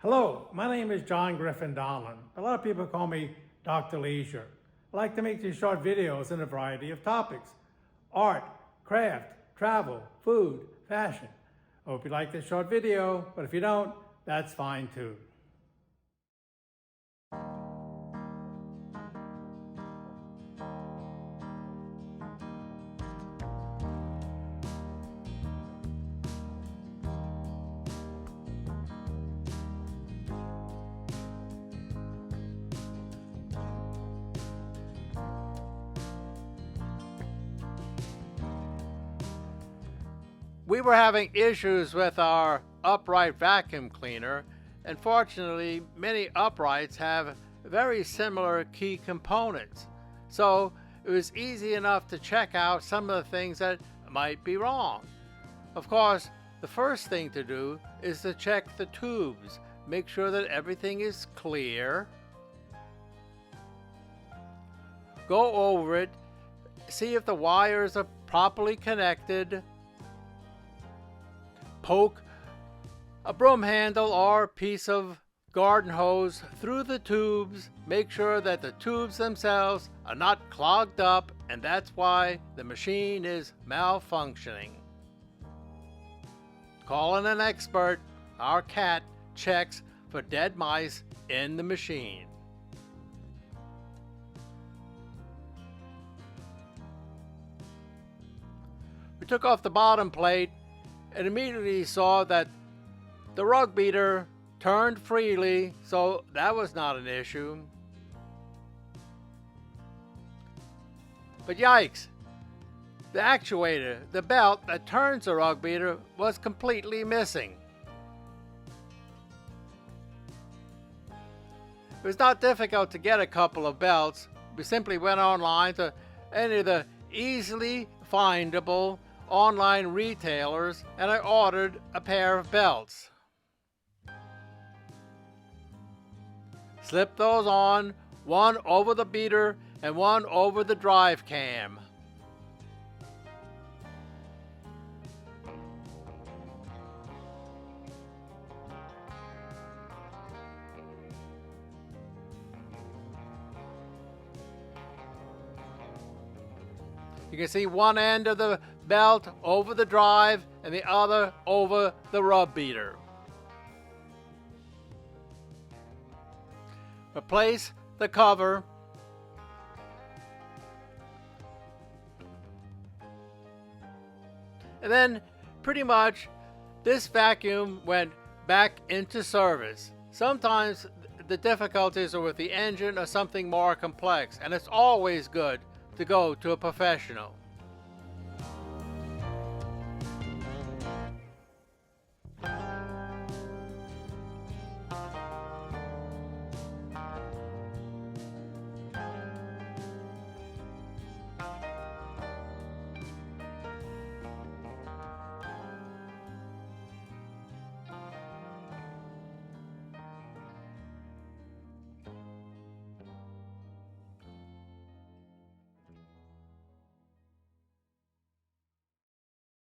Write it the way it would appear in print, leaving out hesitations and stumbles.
Hello, my name is Jon Griffin Donlon. A lot of people call me Dr.Leisure. I like to make these short videos in a variety of topics: art, craft, travel, food, fashion. I hope you like this short video, but if you don't, that's fine too. We were having issues with our upright vacuum cleaner, and fortunately many uprights have very similar key components. So it was easy enough to check out some of the things that might be wrong. Of course, the first thing to do is to check the tubes, make sure that everything is clear. Go over it, see if the wires are properly connected. Poke a broom handle or piece of garden hose through the tubes. Make sure that the tubes themselves are not clogged up, and that's why the machine is malfunctioning. Call in an expert. Our cat checks for dead mice in the machine. We took off the bottom plate and immediately saw that the rug beater turned freely, so that was not an issue. But yikes, the actuator, the belt that turns the rug beater, was completely missing. It was not difficult to get a couple of belts. We simply went online to any of the easily findable online retailers, and I ordered a pair of belts. Slip those on, one over the beater and one over the drive cam. You can see one end of the belt over the drive and the other over the rub beater. Replace the cover. And then pretty much this vacuum went back into service. Sometimes the difficulties are with the engine or something more complex, and it's always good to go to a professional.